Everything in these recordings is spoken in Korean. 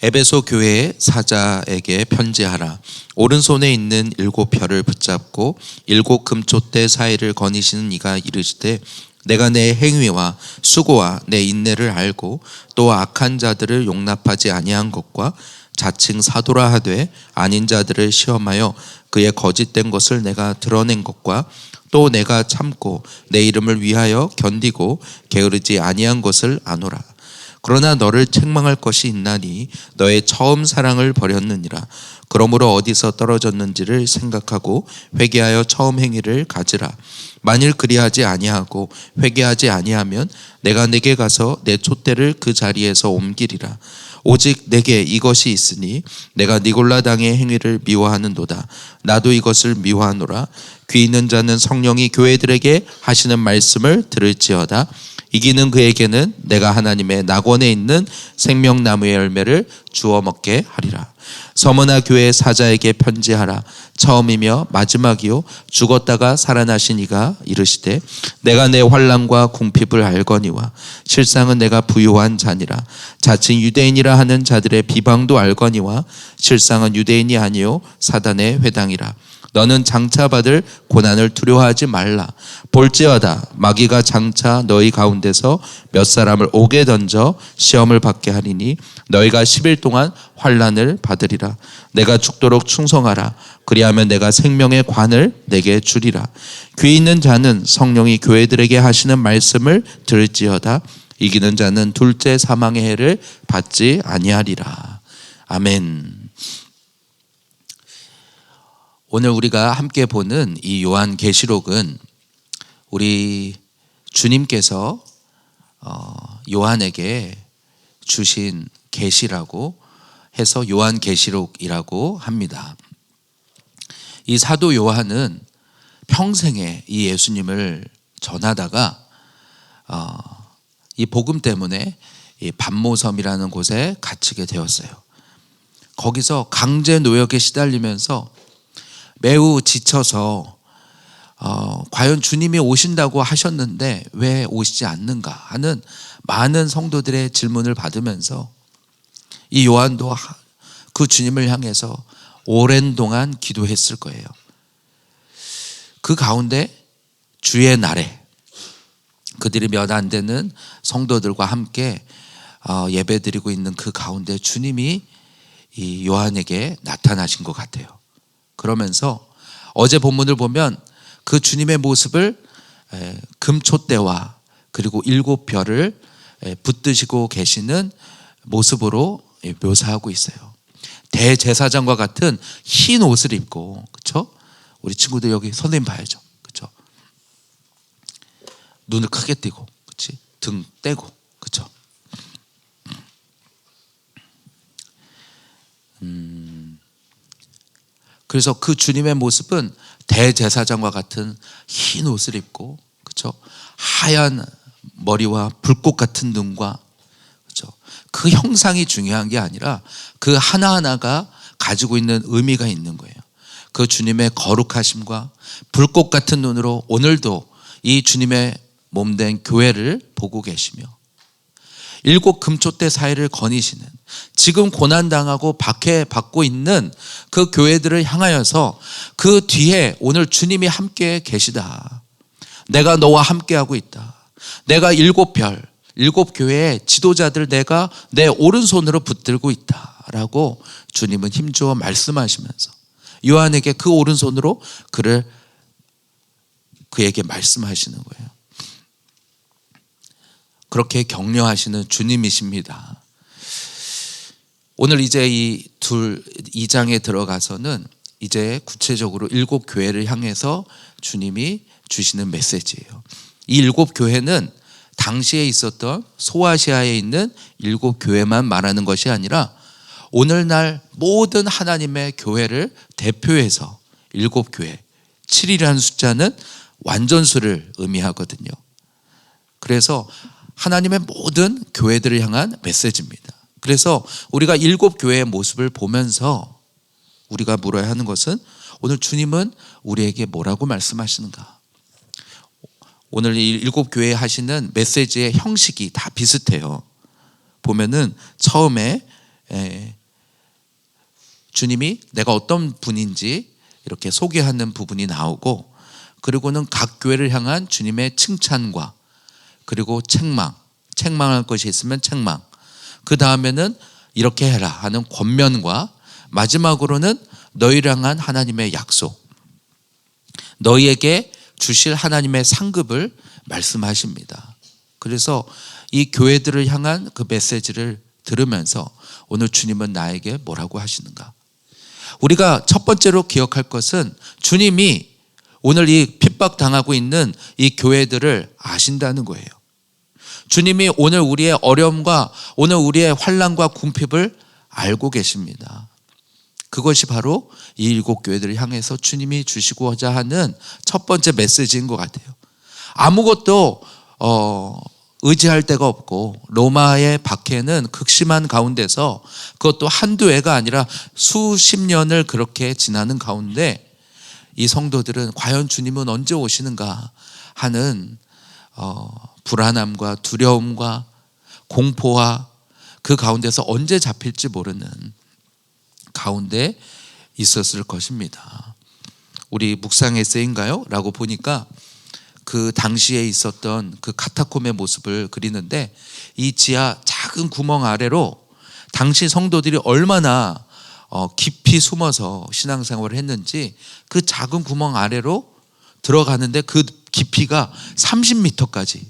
에베소 교회의 사자에게 편지하라. 오른손에 있는 7별을 붙잡고 7 금촛대 사이를 거니시는 이가 이르시되, 내가 내 행위와 수고와 내 인내를 알고 또 악한 자들을 용납하지 아니한 것과 자칭 사도라 하되 아닌 자들을 시험하여 그의 거짓된 것을 내가 드러낸 것과 또 내가 참고 내 이름을 위하여 견디고 게으르지 아니한 것을 아노라. 그러나 너를 책망할 것이 있나니 너의 처음 사랑을 버렸느니라. 그러므로 어디서 떨어졌는지를 생각하고 회개하여 처음 행위를 가지라. 만일 그리하지 아니하고 회개하지 아니하면 내가 네게 가서 내 촛대를 그 자리에서 옮기리라. 오직 내게 이것이 있으니 내가 니골라 당의 행위를 미워하는도다. 나도 이것을 미워하노라. 귀 있는 자는 성령이 교회들에게 하시는 말씀을 들을지어다. 이기는 그에게는 내가 하나님의 낙원에 있는 생명나무의 열매를 주워 먹게 하리라. 서머나 교회 사자에게 편지하라. 처음이며 마지막이요 죽었다가 살아나신 이가 이르시되, 내가 내 환난과 궁핍을 알거니와 실상은 내가 부요한 자니라. 자칭 유대인이라 하는 자들의 비방도 알거니와 실상은 유대인이 아니요 사단의 회당이라. 너는 장차 받을 고난을 두려워하지 말라. 볼지어다 마귀가 장차 너희 가운데서 몇 사람을 옥에 던져 시험을 받게 하리니 너희가 10일 동안 환난을 받으리라. 내가 죽도록 충성하라. 그리하면 내가 생명의 관을 내게 주리라. 귀 있는 자는 성령이 교회들에게 하시는 말씀을 들을지어다. 이기는 자는 둘째 사망의 해를 받지 아니하리라. 아멘. 오늘 우리가 함께 보는 이 요한계시록은 우리 주님께서 요한에게 주신 계시라고 해서 요한계시록이라고 합니다. 이 사도 요한은 평생에 이 예수님을 전하다가 이 복음 때문에 이 pat모섬이라는 곳에 갇히게 되었어요. 거기서 강제 노역에 시달리면서 매우 지쳐서 과연 주님이 오신다고 하셨는데 왜 오시지 않는가 하는 많은 성도들의 질문을 받으면서 이 요한도 그 주님을 향해서 오랜 동안 기도했을 거예요. 그 가운데 주의 날에 그들이 몇 안 되는 성도들과 함께 예배드리고 있는 그 가운데 주님이 이 요한에게 나타나신 것 같아요. 그러면서 어제 본문을 보면 그 주님의 모습을 금촛대와 그리고 7별을 붙드시고 계시는 모습으로 묘사하고 있어요. 대제사장과 같은 흰 옷을 입고, 그렇죠? 우리 친구들 여기 선생님 봐야죠, 그렇죠? 눈을 크게 띄고, 그렇지? 등 떼고, 그렇죠? 그래서 그 주님의 모습은 대제사장과 같은 흰 옷을 입고, 그렇죠? 하얀 머리와 불꽃 같은 눈과, 그렇죠? 그 형상이 중요한 게 아니라 그 하나하나가 가지고 있는 의미가 있는 거예요. 그 주님의 거룩하심과 불꽃 같은 눈으로 오늘도 이 주님의 몸된 교회를 보고 계시며 7 금촛대 사이를 거니시는, 지금 고난당하고 박해받고 있는 그 교회들을 향하여서 그 뒤에 오늘 주님이 함께 계시다. 내가 너와 함께하고 있다. 내가 7별, 7교회의 지도자들 내가 내 오른손으로 붙들고 있다 라고 주님은 힘주어 말씀하시면서 요한에게 그 오른손으로 그에게 말씀하시는 거예요. 그렇게 격려하시는 주님이십니다. 오늘 이제 이 2장에 들어가서는 이제 구체적으로 7교회를 향해서 주님이 주시는 메시지예요. 이 7교회는 당시에 있었던 소아시아에 있는 7교회만 말하는 것이 아니라 오늘날 모든 하나님의 교회를 대표해서 7교회, 7이라는 숫자는 완전수를 의미하거든요. 그래서 하나님의 모든 교회들을 향한 메시지입니다. 그래서 우리가 7교회의 모습을 보면서 우리가 물어야 하는 것은 오늘 주님은 우리에게 뭐라고 말씀하시는가? 오늘 이 7교회에 하시는 메시지의 형식이 다 비슷해요. 보면은 처음에 주님이 내가 어떤 분인지 이렇게 소개하는 부분이 나오고, 그리고는 각 교회를 향한 주님의 칭찬과 그리고 책망할 것이 있으면 책망, 그 다음에는 이렇게 해라 하는 권면과, 마지막으로는 너희를 향한 하나님의 약속, 너희에게 주실 하나님의 상급을 말씀하십니다. 그래서 이 교회들을 향한 그 메시지를 들으면서 오늘 주님은 나에게 뭐라고 하시는가? 우리가 첫 번째로 기억할 것은 주님이 오늘 이 핍박당하고 있는 이 교회들을 아신다는 거예요. 주님이 오늘 우리의 어려움과 오늘 우리의 환난과 궁핍을 알고 계십니다. 그것이 바로 이 7교회들을 향해서 주님이 주시고자 하는 첫 번째 메시지인 것 같아요. 아무것도 의지할 데가 없고 로마의 박해는 극심한 가운데서, 그것도 한두 해가 아니라 수십 년을 그렇게 지나는 가운데 이 성도들은 과연 주님은 언제 오시는가 하는 불안함과 두려움과 공포와 그 가운데서 언제 잡힐지 모르는 가운데 있었을 것입니다. 우리 묵상 에세이인가요? 라고 보니까 그 당시에 있었던 그 카타콤의 모습을 그리는데, 이 지하 작은 구멍 아래로 당시 성도들이 얼마나 깊이 숨어서 신앙생활을 했는지, 그 작은 구멍 아래로 들어가는데 그 깊이가 30m까지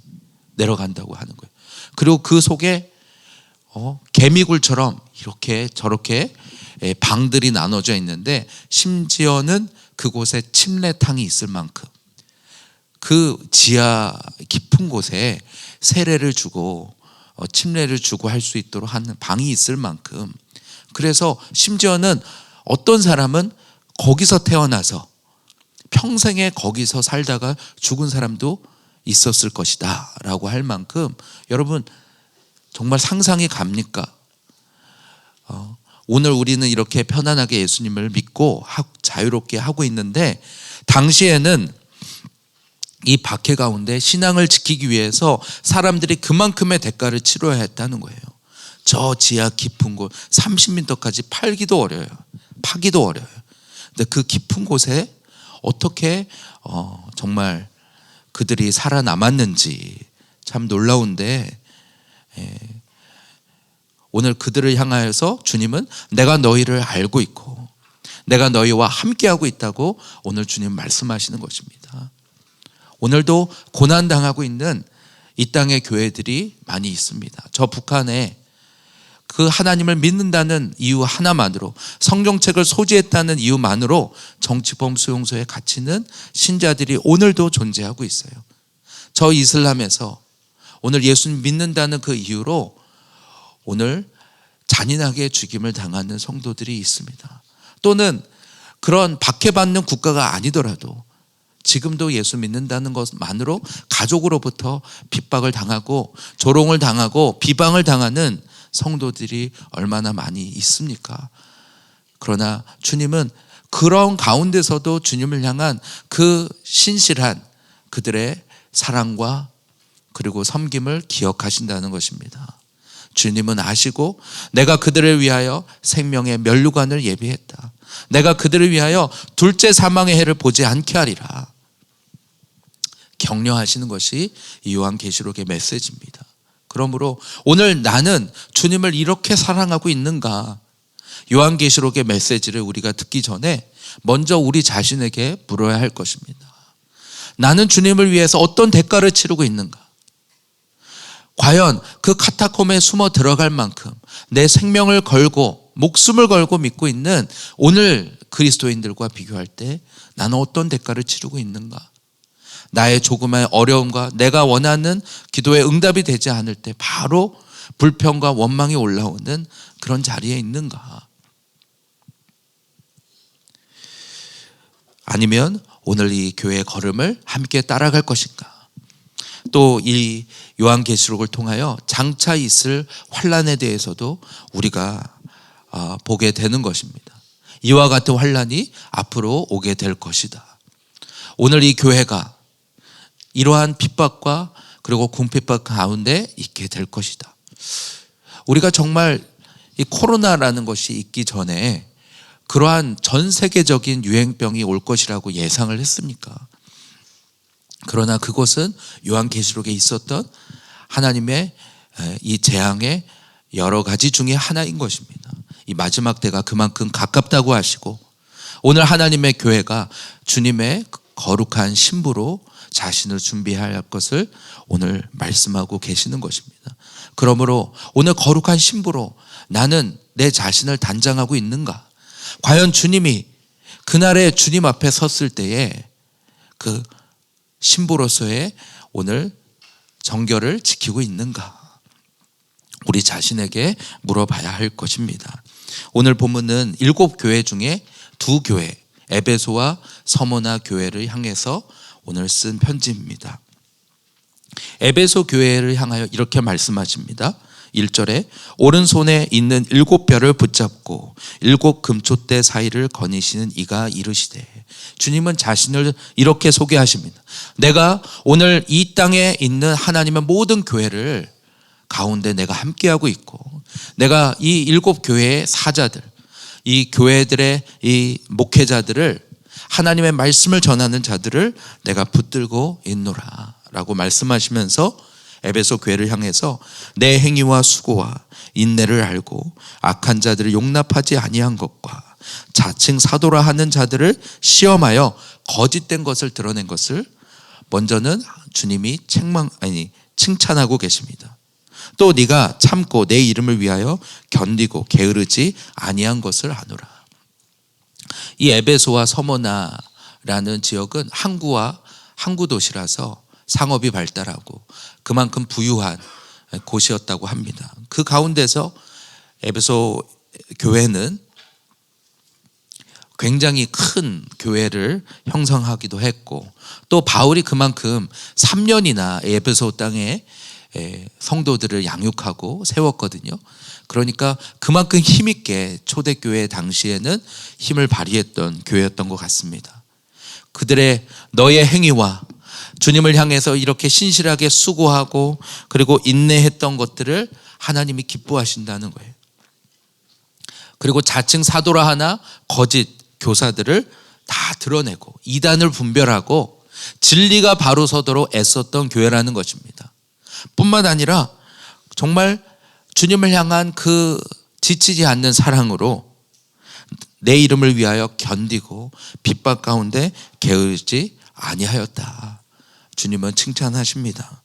내려간다고 하는 거예요. 그리고 그 속에 개미굴처럼 이렇게 저렇게 방들이 나눠져 있는데, 심지어는 그곳에 침례탕이 있을 만큼 그 지하 깊은 곳에 세례를 주고 침례를 주고 할 수 있도록 하는 방이 있을 만큼, 그래서 심지어는 어떤 사람은 거기서 태어나서 평생에 거기서 살다가 죽은 사람도 있었을 것이다 라고 할 만큼, 여러분 정말 상상이 갑니까? 오늘 우리는 이렇게 편안하게 예수님을 믿고 자유롭게 하고 있는데, 당시에는 이 박해 가운데 신앙을 지키기 위해서 사람들이 그만큼의 대가를 치러야 했다는 거예요. 저 지하 깊은 곳 30m까지 파기도 어려워요. 근데 그 깊은 곳에 어떻게 정말 그들이 살아남았는지 참 놀라운데, 오늘 그들을 향하여서 주님은 내가 너희를 알고 있고 내가 너희와 함께하고 있다고 오늘 주님 말씀하시는 것입니다. 오늘도 고난당하고 있는 이 땅의 교회들이 많이 있습니다. 저 북한에 그 하나님을 믿는다는 이유 하나만으로, 성경책을 소지했다는 이유만으로 정치범 수용소에 갇히는 신자들이 오늘도 존재하고 있어요. 저 이슬람에서 오늘 예수님 믿는다는 그 이유로 오늘 잔인하게 죽임을 당하는 성도들이 있습니다. 또는 그런 박해받는 국가가 아니더라도 지금도 예수 믿는다는 것만으로 가족으로부터 핍박을 당하고 조롱을 당하고 비방을 당하는 성도들이 얼마나 많이 있습니까? 그러나 주님은 그런 가운데서도 주님을 향한 그 신실한 그들의 사랑과 그리고 섬김을 기억하신다는 것입니다. 주님은 아시고 내가 그들을 위하여 생명의 면류관을 예비했다. 내가 그들을 위하여 둘째 사망의 해를 보지 않게 하리라. 격려하시는 것이 이 요한계시록의 메시지입니다. 그러므로 오늘 나는 주님을 이렇게 사랑하고 있는가? 요한계시록의 메시지를 우리가 듣기 전에 먼저 우리 자신에게 물어야 할 것입니다. 나는 주님을 위해서 어떤 대가를 치르고 있는가? 과연 그 카타콤에 숨어 들어갈 만큼 내 생명을 걸고 목숨을 걸고 믿고 있는 오늘 그리스도인들과 비교할 때 나는 어떤 대가를 치르고 있는가? 나의 조그마한 어려움과 내가 원하는 기도에 응답이 되지 않을 때 바로 불평과 원망이 올라오는 그런 자리에 있는가? 아니면 오늘 이 교회의 걸음을 함께 따라갈 것인가? 또 이 요한계시록을 통하여 장차 있을 환난에 대해서도 우리가 보게 되는 것입니다. 이와 같은 환난이 앞으로 오게 될 것이다. 오늘 이 교회가 이러한 핍박과 그리고 궁핍박 가운데 있게 될 것이다. 우리가 정말 이 코로나라는 것이 있기 전에 그러한 전 세계적인 유행병이 올 것이라고 예상을 했습니까? 그러나 그것은 요한계시록에 있었던 하나님의 이 재앙의 여러 가지 중에 하나인 것입니다. 이 마지막 때가 그만큼 가깝다고 하시고 오늘 하나님의 교회가 주님의 거룩한 신부로 자신을 준비해야 할 것을 오늘 말씀하고 계시는 것입니다. 그러므로 오늘 거룩한 신부로 나는 내 자신을 단장하고 있는가? 과연 주님이 그날에 주님 앞에 섰을 때에 그 신부로서의 오늘 정결을 지키고 있는가? 우리 자신에게 물어봐야 할 것입니다. 오늘 본문은 7교회 중에 2교회, 에베소와 서머나 교회를 향해서 오늘 쓴 편지입니다. 에베소 교회를 향하여 이렇게 말씀하십니다. 1절에 오른손에 있는 7뼈를 붙잡고 7 금촛대 사이를 거니시는 이가 이르시되, 주님은 자신을 이렇게 소개하십니다. 내가 오늘 이 땅에 있는 하나님의 모든 교회를 가운데 내가 함께하고 있고, 내가 이 7교회의 사자들, 이 교회들의 이 목회자들을, 하나님의 말씀을 전하는 자들을 내가 붙들고 있노라 라고 말씀하시면서 에베소 교회를 향해서 내 행위와 수고와 인내를 알고 악한 자들을 용납하지 아니한 것과 자칭 사도라 하는 자들을 시험하여 거짓된 것을 드러낸 것을 먼저는 주님이 칭찬하고 계십니다. 또 네가 참고 내 이름을 위하여 견디고 게으르지 아니한 것을 아노라. 이 에베소와 서머나라는 지역은 항구 도시라서 상업이 발달하고 그만큼 부유한 곳이었다고 합니다. 그 가운데서 에베소 교회는 굉장히 큰 교회를 형성하기도 했고, 또 바울이 그만큼 3년이나 에베소 땅에 성도들을 양육하고 세웠거든요. 그러니까 그만큼 힘있게 초대교회 당시에는 힘을 발휘했던 교회였던 것 같습니다. 그들의 너의 행위와 주님을 향해서 이렇게 신실하게 수고하고 그리고 인내했던 것들을 하나님이 기뻐하신다는 거예요. 그리고 자칭 사도라 하나 거짓 교사들을 다 드러내고 이단을 분별하고 진리가 바로 서도록 애썼던 교회라는 것입니다. 뿐만 아니라 정말 주님을 향한 그 지치지 않는 사랑으로 내 이름을 위하여 견디고 핍박 가운데 게으르지 아니하였다. 주님은 칭찬하십니다.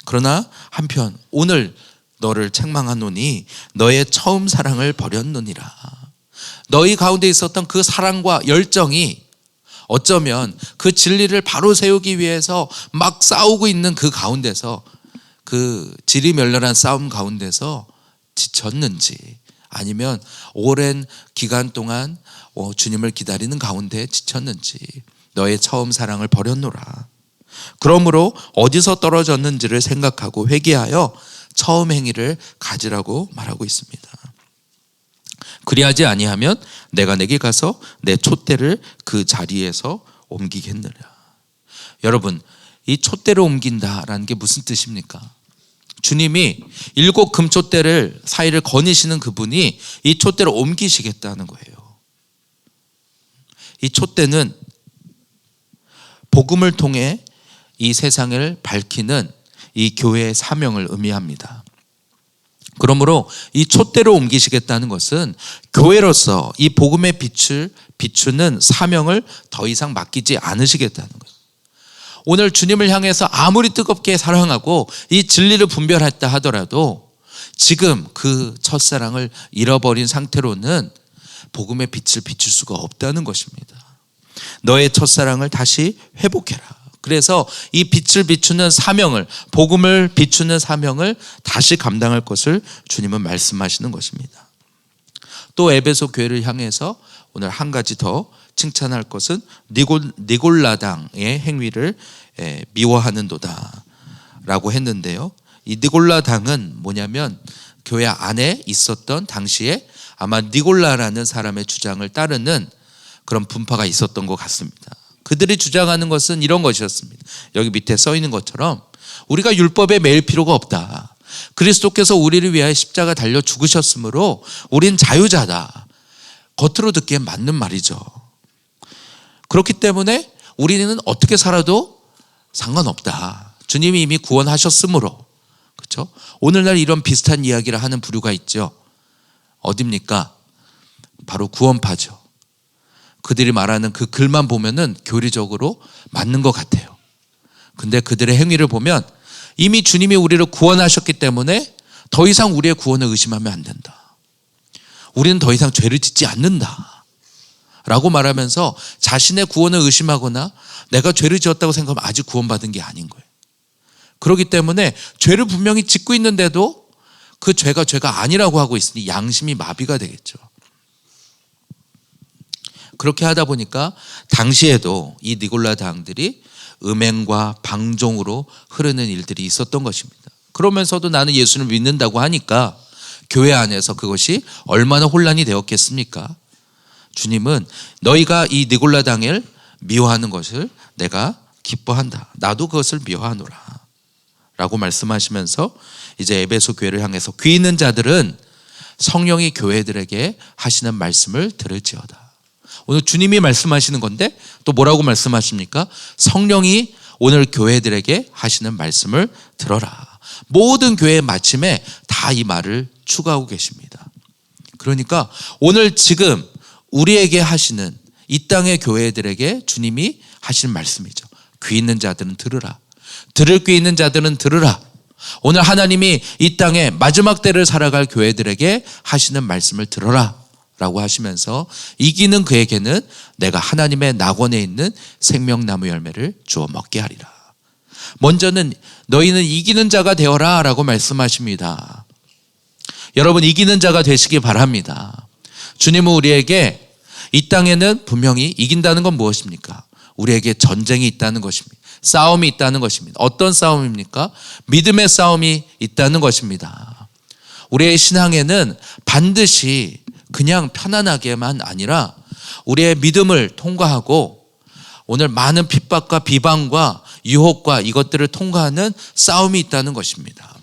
그러나 한편 오늘 너를 책망하노니 너의 처음 사랑을 버렸느니라. 너희 가운데 있었던 그 사랑과 열정이 어쩌면 그 진리를 바로 세우기 위해서 막 싸우고 있는 그 가운데서, 그 지리멸렬한 싸움 가운데서 지쳤는지, 아니면 오랜 기간 동안 주님을 기다리는 가운데 지쳤는지 너의 처음 사랑을 버렸노라. 그러므로 어디서 떨어졌는지를 생각하고 회개하여 처음 행위를 가지라고 말하고 있습니다. 그리하지 아니하면 내가 내게 가서 내 촛대를 그 자리에서 옮기겠느냐. 여러분, 이 촛대를 옮긴다라는 게 무슨 뜻입니까? 주님이 7 금촛대를 사이를 거니시는 그분이 이 촛대를 옮기시겠다는 거예요. 이 촛대는 복음을 통해 이 세상을 밝히는 이 교회의 사명을 의미합니다. 그러므로 이 촛대를 옮기시겠다는 것은 교회로서 이 복음의 빛을 비추는 사명을 더 이상 맡기지 않으시겠다는 거예요. 오늘 주님을 향해서 아무리 뜨겁게 사랑하고 이 진리를 분별했다 하더라도 지금 그 첫사랑을 잃어버린 상태로는 복음의 빛을 비출 수가 없다는 것입니다. 너의 첫사랑을 다시 회복해라. 그래서 이 빛을 비추는 사명을, 복음을 비추는 사명을 다시 감당할 것을 주님은 말씀하시는 것입니다. 또 에베소 교회를 향해서 오늘 한 가지 더 칭찬할 것은 니골라당의 행위를 미워하는도다 라고 했는데요. 이 니골라당은 뭐냐면 교회 안에 있었던 당시에 아마 니골라라는 사람의 주장을 따르는 그런 분파가 있었던 것 같습니다. 그들이 주장하는 것은 이런 것이었습니다. 여기 밑에 써 있는 것처럼 우리가 율법에 매일 필요가 없다. 그리스도께서 우리를 위하여 십자가 달려 죽으셨으므로 우린 자유자다. 겉으로 듣기엔 맞는 말이죠. 그렇기 때문에 우리는 어떻게 살아도 상관없다. 주님이 이미 구원하셨으므로. 그렇죠? 오늘날 이런 비슷한 이야기를 하는 부류가 있죠. 어딥니까? 바로 구원파죠. 그들이 말하는 그 글만 보면은 교리적으로 맞는 것 같아요. 근데 그들의 행위를 보면 이미 주님이 우리를 구원하셨기 때문에 더 이상 우리의 구원을 의심하면 안 된다. 우리는 더 이상 죄를 짓지 않는다 라고 말하면서 자신의 구원을 의심하거나 내가 죄를 지었다고 생각하면 아직 구원받은 게 아닌 거예요. 그렇기 때문에 죄를 분명히 짓고 있는데도 그 죄가 아니라고 하고 있으니 양심이 마비가 되겠죠. 그렇게 하다 보니까 당시에도 이 니골라 당들이 음행과 방종으로 흐르는 일들이 있었던 것입니다. 그러면서도 나는 예수를 믿는다고 하니까 교회 안에서 그것이 얼마나 혼란이 되었겠습니까? 주님은 너희가 이 니골라 당을 미워하는 것을 내가 기뻐한다. 나도 그것을 미워하노라 라고 말씀하시면서 이제 에베소 교회를 향해서 귀 있는 자들은 성령이 교회들에게 하시는 말씀을 들을지어다. 오늘 주님이 말씀하시는 건데 또 뭐라고 말씀하십니까? 성령이 오늘 교회들에게 하시는 말씀을 들어라. 모든 교회의 마침에 다 이 말을 추가하고 계십니다. 그러니까 오늘 지금 우리에게 하시는 이 땅의 교회들에게 주님이 하시는 말씀이죠. 귀 있는 자들은 들으라. 들을 귀 있는 자들은 들으라. 오늘 하나님이 이 땅에 마지막 때를 살아갈 교회들에게 하시는 말씀을 들어라 라고 하시면서 이기는 그에게는 내가 하나님의 낙원에 있는 생명나무 열매를 주어 먹게 하리라. 먼저는 너희는 이기는 자가 되어라 라고 말씀하십니다. 여러분 이기는 자가 되시기 바랍니다. 주님은 우리에게 이 땅에는 분명히 이긴다는 건 무엇입니까? 우리에게 전쟁이 있다는 것입니다. 싸움이 있다는 것입니다. 어떤 싸움입니까? 믿음의 싸움이 있다는 것입니다. 우리의 신앙에는 반드시 그냥 편안하게만 아니라 우리의 믿음을 통과하고 오늘 많은 핍박과 비방과 유혹과 이것들을 통과하는 싸움이 있다는 것입니다.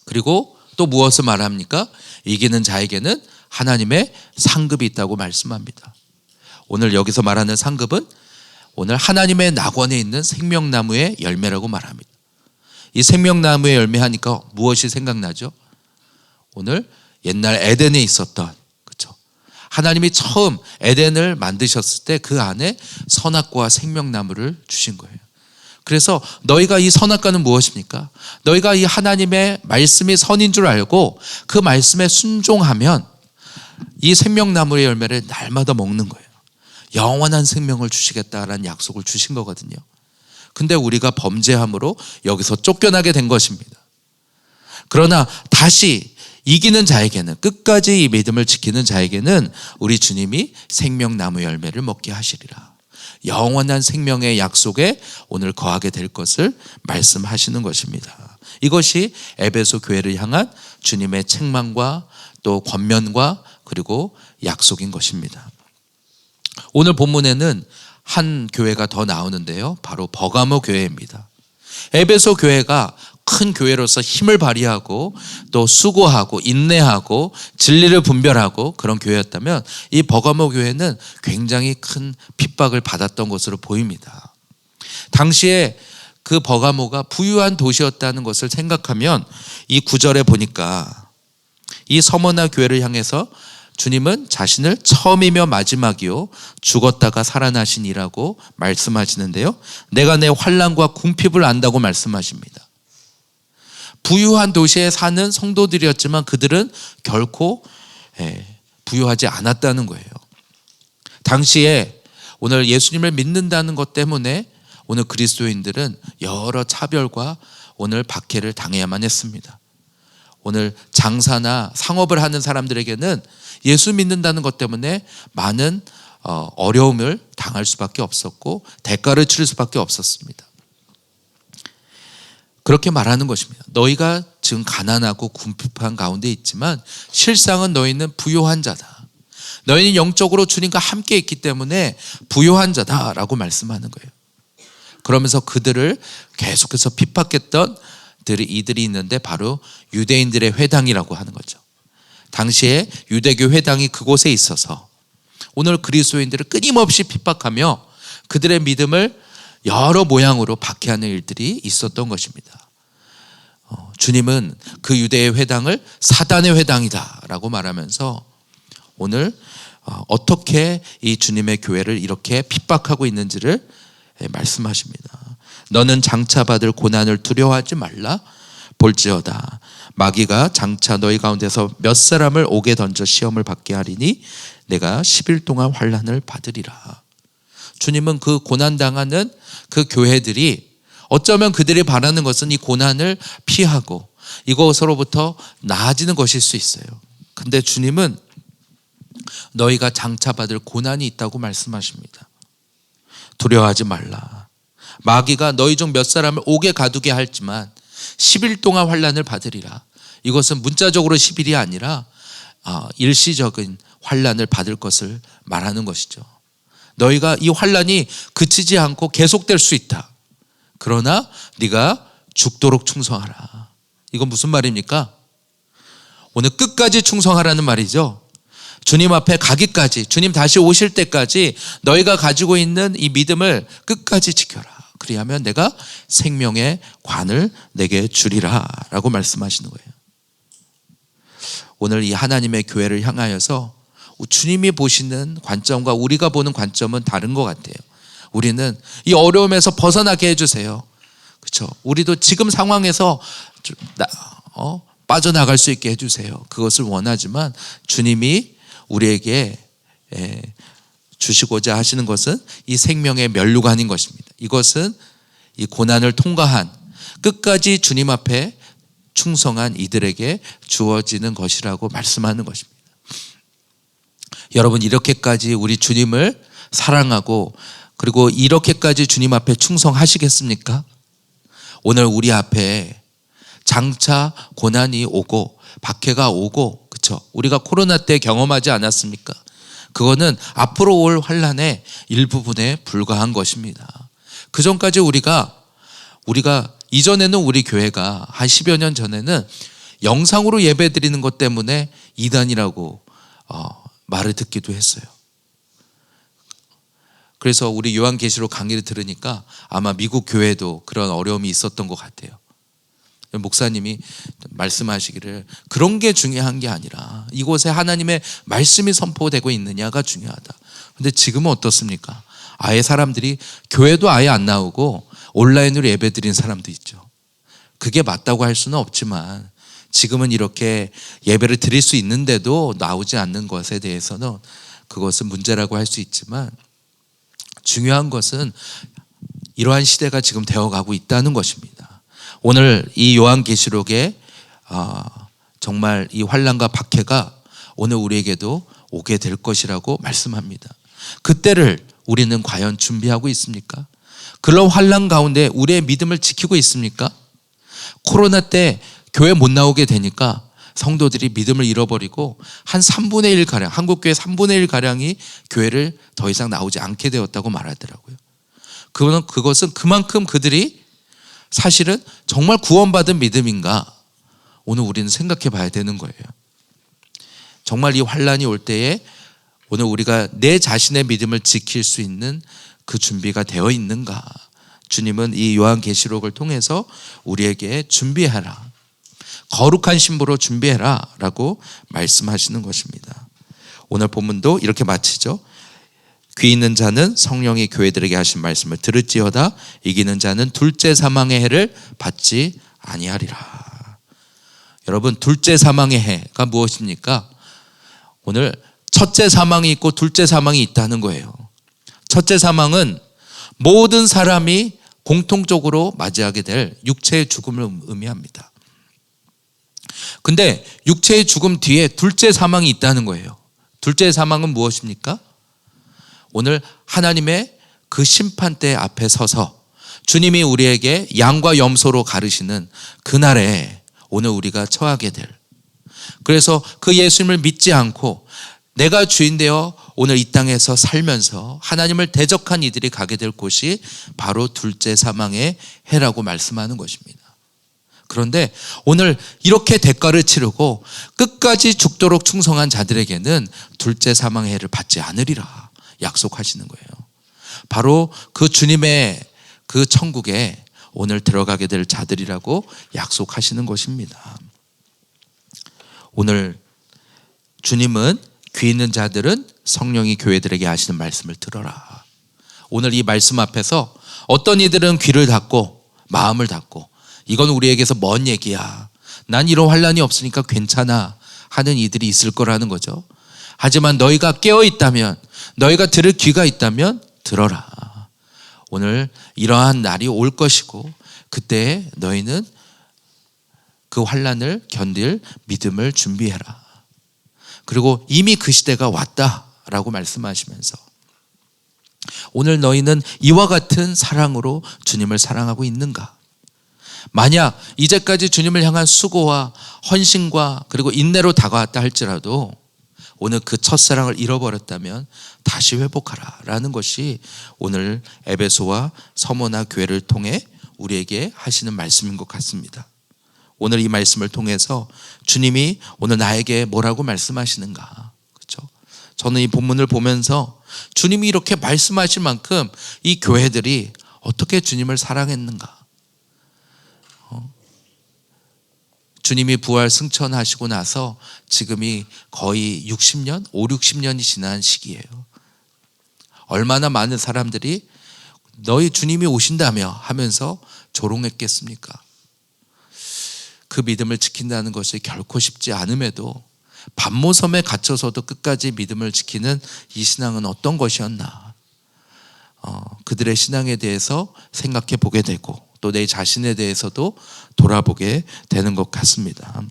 그리고 또 무엇을 말합니까? 이기는 자에게는 하나님의 상급이 있다고 말씀합니다. 오늘 여기서 말하는 상급은 오늘 하나님의 낙원에 있는 생명나무의 열매라고 말합니다. 이 생명나무의 열매 하니까 무엇이 생각나죠? 오늘 옛날 에덴에 있었던, 그렇죠? 하나님이 처음 에덴을 만드셨을 때 그 안에 선악과와 생명나무를 주신 거예요. 그래서 너희가 이 선악과는 무엇입니까? 너희가 이 하나님의 말씀이 선인 줄 알고 그 말씀에 순종하면 이 생명나무의 열매를 날마다 먹는 거예요. 영원한 생명을 주시겠다라는 약속을 주신 거거든요. 근데 우리가 범죄함으로 여기서 쫓겨나게 된 것입니다. 그러나 다시 이기는 자에게는, 끝까지 이 믿음을 지키는 자에게는 우리 주님이 생명나무 열매를 먹게 하시리라. 영원한 생명의 약속에 오늘 거하게 될 것을 말씀하시는 것입니다. 이것이 에베소 교회를 향한 주님의 책망과 또 권면과 그리고 약속인 것입니다. 오늘 본문에는 한 교회가 더 나오는데요. 바로 버가모 교회입니다. 에베소 교회가 큰 교회로서 힘을 발휘하고 또 수고하고 인내하고 진리를 분별하고 그런 교회였다면 이 버가모 교회는 굉장히 큰 핍박을 받았던 것으로 보입니다. 당시에 그 버가모가 부유한 도시였다는 것을 생각하면 이 구절에 보니까 이 서머나 교회를 향해서 주님은 자신을 처음이며 마지막이요 죽었다가 살아나신 이라고 말씀하시는데요. 내가 내 환난과 궁핍을 안다고 말씀하십니다. 부유한 도시에 사는 성도들이었지만 그들은 결코 부유하지 않았다는 거예요. 당시에 오늘 예수님을 믿는다는 것 때문에 오늘 그리스도인들은 여러 차별과 오늘 박해를 당해야만 했습니다. 오늘 장사나 상업을 하는 사람들에게는 예수 믿는다는 것 때문에 많은 어려움을 당할 수밖에 없었고 대가를 치를 수밖에 없었습니다. 그렇게 말하는 것입니다. 너희가 지금 가난하고 궁핍한 가운데 있지만 실상은 너희는 부요한 자다. 너희는 영적으로 주님과 함께 있기 때문에 부요한 자다라고 말씀하는 거예요. 그러면서 그들을 계속해서 핍박했던 이들이 있는데 바로 유대인들의 회당이라고 하는 거죠. 당시에 유대교 회당이 그곳에 있어서 오늘 그리스도인들을 끊임없이 핍박하며 그들의 믿음을 여러 모양으로 박해하는 일들이 있었던 것입니다. 주님은 그 유대의 회당을 사단의 회당이다라고 말하면서 오늘 어떻게 이 주님의 교회를 이렇게 핍박하고 있는지를 말씀하십니다. 너는 장차 받을 고난을 두려워하지 말라. 볼지어다 마귀가 장차 너희 가운데서 몇 사람을 옥에 던져 시험을 받게 하리니 내가 10일 동안 환난을 받으리라. 주님은 그 고난당하는 그 교회들이 어쩌면 그들이 바라는 것은 이 고난을 피하고 이것으로부터 나아지는 것일 수 있어요. 근데 주님은 너희가 장차 받을 고난이 있다고 말씀하십니다. 두려워하지 말라. 마귀가 너희 중 몇 사람을 옥에 가두게 할지만 10일 동안 환난을 받으리라. 이것은 문자적으로 10일이 아니라 일시적인 환난을 받을 것을 말하는 것이죠. 너희가 이 환난이 그치지 않고 계속될 수 있다. 그러나 네가 죽도록 충성하라. 이건 무슨 말입니까? 오늘 끝까지 충성하라는 말이죠. 주님 앞에 가기까지, 주님 다시 오실 때까지 너희가 가지고 있는 이 믿음을 끝까지 지켜라. 그리하면 내가 생명의 관을 내게 주리라 라고 말씀하시는 거예요. 오늘 이 하나님의 교회를 향하여서 주님이 보시는 관점과 우리가 보는 관점은 다른 것 같아요. 우리는 이 어려움에서 벗어나게 해주세요. 그렇죠? 우리도 지금 상황에서 빠져나갈 수 있게 해주세요. 그것을 원하지만 주님이 우리에게 주시고자 하시는 것은 이 생명의 면류관인 것입니다. 이것은 이 고난을 통과한 끝까지 주님 앞에 충성한 이들에게 주어지는 것이라고 말씀하는 것입니다. 여러분, 이렇게까지 우리 주님을 사랑하고 그리고 이렇게까지 주님 앞에 충성하시겠습니까? 오늘 우리 앞에 장차 고난이 오고 박해가 오고, 그렇죠? 우리가 코로나 때 경험하지 않았습니까? 그거는 앞으로 올 환난의 일부분에 불과한 것입니다. 그 전까지 우리가 이전에는 우리 교회가 한 10여 년 전에는 영상으로 예배 드리는 것 때문에 이단이라고 말을 듣기도 했어요. 그래서 우리 요한계시록 강의를 들으니까 아마 미국 교회도 그런 어려움이 있었던 것 같아요. 목사님이 말씀하시기를 그런 게 중요한 게 아니라 이곳에 하나님의 말씀이 선포되고 있느냐가 중요하다. 근데 지금은 어떻습니까? 아예 사람들이 교회도 아예 안 나오고 온라인으로 예배 드린 사람도 있죠. 그게 맞다고 할 수는 없지만 지금은 이렇게 예배를 드릴 수 있는데도 나오지 않는 것에 대해서는 그것은 문제라고 할 수 있지만 중요한 것은 이러한 시대가 지금 되어가고 있다는 것입니다. 오늘 이 요한계시록에 정말 이 환난과 박해가 오늘 우리에게도 오게 될 것이라고 말씀합니다. 그때를 우리는 과연 준비하고 있습니까? 그런 환난 가운데 우리의 믿음을 지키고 있습니까? 코로나 때 교회 못 나오게 되니까 성도들이 믿음을 잃어버리고 한 3분의 1가량, 한국교회 3분의 1가량이 교회를 더 이상 나오지 않게 되었다고 말하더라고요. 그것은 그만큼 그들이 사실은 정말 구원받은 믿음인가? 오늘 우리는 생각해 봐야 되는 거예요. 정말 이 환난이 올 때에 오늘 우리가 내 자신의 믿음을 지킬 수 있는 그 준비가 되어 있는가? 주님은 이 요한계시록을 통해서 우리에게 준비해라, 거룩한 신부로 준비해라 라고 말씀하시는 것입니다. 오늘 본문도 이렇게 마치죠. 귀 있는 자는 성령이 교회들에게 하신 말씀을 들을지어다. 이기는 자는 둘째 사망의 해를 받지 아니하리라. 여러분, 둘째 사망의 해가 무엇입니까? 오늘 첫째 사망이 있고 둘째 사망이 있다는 거예요. 첫째 사망은 모든 사람이 공통적으로 맞이하게 될 육체의 죽음을 의미합니다. 근데 육체의 죽음 뒤에 둘째 사망이 있다는 거예요. 둘째 사망은 무엇입니까? 오늘 하나님의 그 심판대 앞에 서서 주님이 우리에게 양과 염소로 가르시는 그날에 오늘 우리가 처하게 될, 그래서 그 예수님을 믿지 않고 내가 주인 되어 오늘 이 땅에서 살면서 하나님을 대적한 이들이 가게 될 곳이 바로 둘째 사망의 해라고 말씀하는 것입니다. 그런데 오늘 이렇게 대가를 치르고 끝까지 죽도록 충성한 자들에게는 둘째 사망의 해를 받지 않으리라 약속하시는 거예요. 바로 그 주님의 그 천국에 오늘 들어가게 될 자들이라고 약속하시는 것입니다. 오늘 주님은 귀 있는 자들은 성령이 교회들에게 하시는 말씀을 들어라. 오늘 이 말씀 앞에서 어떤 이들은 귀를 닫고 마음을 닫고 이건 우리에게서 먼 얘기야, 난 이런 환난이 없으니까 괜찮아 하는 이들이 있을 거라는 거죠. 하지만 너희가 깨어있다면, 너희가 들을 귀가 있다면 들어라. 오늘 이러한 날이 올 것이고 그때 너희는 그 환난을 견딜 믿음을 준비해라. 그리고 이미 그 시대가 왔다라고 말씀하시면서 오늘 너희는 이와 같은 사랑으로 주님을 사랑하고 있는가? 만약 이제까지 주님을 향한 수고와 헌신과 그리고 인내로 다가왔다 할지라도 오늘 그 첫사랑을 잃어버렸다면 다시 회복하라 라는 것이 오늘 에베소와 서머나 교회를 통해 우리에게 하시는 말씀인 것 같습니다. 오늘 이 말씀을 통해서 주님이 오늘 나에게 뭐라고 말씀하시는가? 그렇죠? 저는 이 본문을 보면서 주님이 이렇게 말씀하실 만큼 이 교회들이 어떻게 주님을 사랑했는가? 주님이 부활 승천하시고 나서 지금이 거의 60년, 5, 60년이 지난 시기예요. 얼마나 많은 사람들이 너희 주님이 오신다며 하면서 조롱했겠습니까? 그 믿음을 지킨다는 것이 결코 쉽지 않음에도 반모섬에 갇혀서도 끝까지 믿음을 지키는 이 신앙은 어떤 것이었나? 그들의 신앙에 대해서 생각해 보게 되고 또 내 자신에 대해서도 돌아보게 되는 것 같습니다.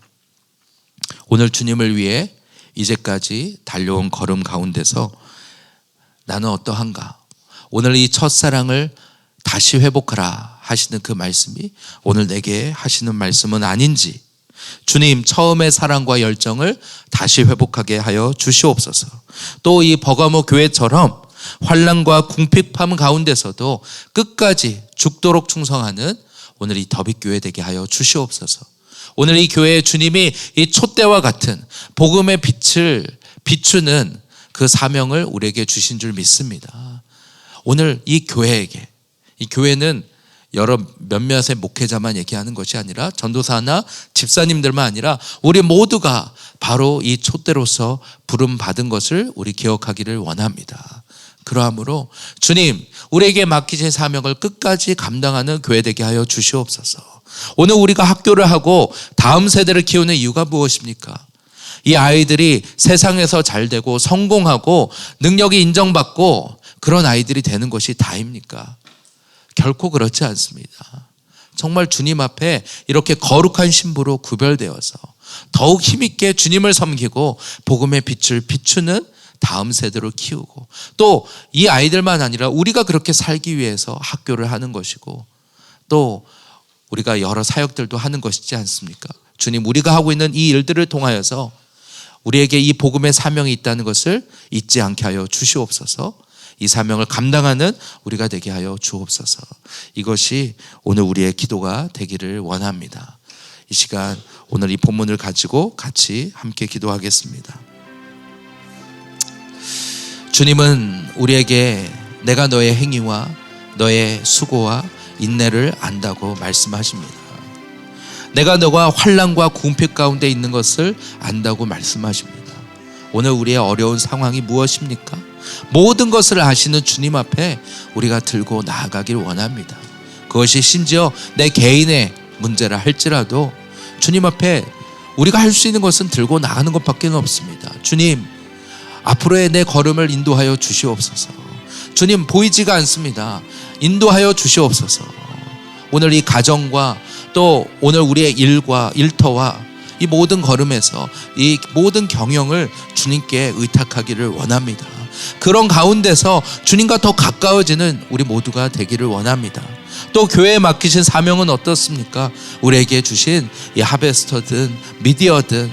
오늘 주님을 위해 이제까지 달려온 걸음 가운데서 나는 어떠한가? 오늘 이 첫사랑을 다시 회복하라 하시는 그 말씀이 오늘 내게 하시는 말씀은 아닌지, 주님 처음의 사랑과 열정을 다시 회복하게 하여 주시옵소서. 또 이 버가모 교회처럼 환난과 궁핍함 가운데서도 끝까지 죽도록 충성하는 오늘 이 더빅교회 되게 하여 주시옵소서. 오늘 이 교회에 주님이 이 촛대와 같은 복음의 빛을 비추는 그 사명을 우리에게 주신 줄 믿습니다. 오늘 이 교회에게, 이 교회는 여러 몇몇의 목회자만 얘기하는 것이 아니라 전도사나 집사님들만 아니라 우리 모두가 바로 이 촛대로서 부름 받은 것을 우리 기억하기를 원합니다. 그러므로 주님, 우리에게 맡기신 사명을 끝까지 감당하는 교회 되게 하여 주시옵소서. 오늘 우리가 학교를 하고 다음 세대를 키우는 이유가 무엇입니까? 이 아이들이 세상에서 잘 되고 성공하고 능력이 인정받고 그런 아이들이 되는 것이 다입니까? 결코 그렇지 않습니다. 정말 주님 앞에 이렇게 거룩한 신부로 구별되어서 더욱 힘있게 주님을 섬기고 복음의 빛을 비추는 다음 세대로 키우고 또 이 아이들만 아니라 우리가 그렇게 살기 위해서 학교를 하는 것이고 또 우리가 여러 사역들도 하는 것이지 않습니까? 주님, 우리가 하고 있는 이 일들을 통하여서 우리에게 이 복음의 사명이 있다는 것을 잊지 않게 하여 주시옵소서. 이 사명을 감당하는 우리가 되게 하여 주옵소서. 이것이 오늘 우리의 기도가 되기를 원합니다. 이 시간 오늘 이 본문을 가지고 같이 함께 기도하겠습니다. 주님은 우리에게 내가 너의 행위와 너의 수고와 인내를 안다고 말씀하십니다. 내가 너가 환난과 궁핍 가운데 있는 것을 안다고 말씀하십니다. 오늘 우리의 어려운 상황이 무엇입니까? 모든 것을 아시는 주님 앞에 우리가 들고 나아가길 원합니다. 그것이 심지어 내 개인의 문제라 할지라도 주님 앞에 우리가 할 수 있는 것은 들고 나가는 것밖에 없습니다. 주님, 앞으로의 내 걸음을 인도하여 주시옵소서. 주님, 보이지가 않습니다. 인도하여 주시옵소서. 오늘 이 가정과 또 오늘 우리의 일과 일터와 이 모든 걸음에서 이 모든 경영을 주님께 의탁하기를 원합니다. 그런 가운데서 주님과 더 가까워지는 우리 모두가 되기를 원합니다. 또 교회에 맡기신 사명은 어떻습니까? 우리에게 주신 이 하베스터든 미디어든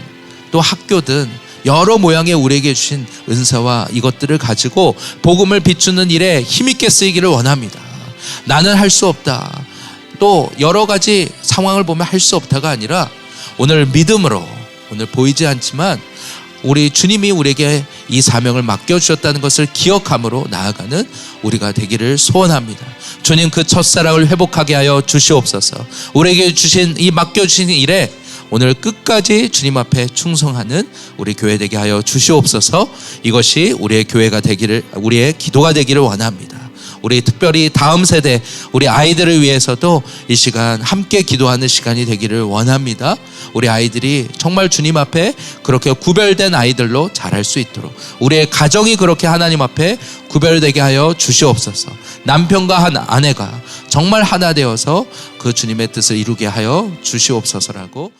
또 학교든 여러 모양의 우리에게 주신 은사와 이것들을 가지고 복음을 비추는 일에 힘있게 쓰이기를 원합니다. 나는 할 수 없다. 또 여러 가지 상황을 보면 할 수 없다가 아니라 오늘 믿음으로, 오늘 보이지 않지만 우리 주님이 우리에게 이 사명을 맡겨주셨다는 것을 기억함으로 나아가는 우리가 되기를 소원합니다. 주님, 그 첫사랑을 회복하게 하여 주시옵소서. 우리에게 주신 이 맡겨주신 일에 오늘 끝까지 주님 앞에 충성하는 우리 교회 되게 하여 주시옵소서. 이것이 우리의 교회가 되기를, 우리의 기도가 되기를 원합니다. 우리 특별히 다음 세대, 우리 아이들을 위해서도 이 시간 함께 기도하는 시간이 되기를 원합니다. 우리 아이들이 정말 주님 앞에 그렇게 구별된 아이들로 자랄 수 있도록, 우리의 가정이 그렇게 하나님 앞에 구별되게 하여 주시옵소서. 남편과 아내가 정말 하나 되어서 그 주님의 뜻을 이루게 하여 주시옵소서라고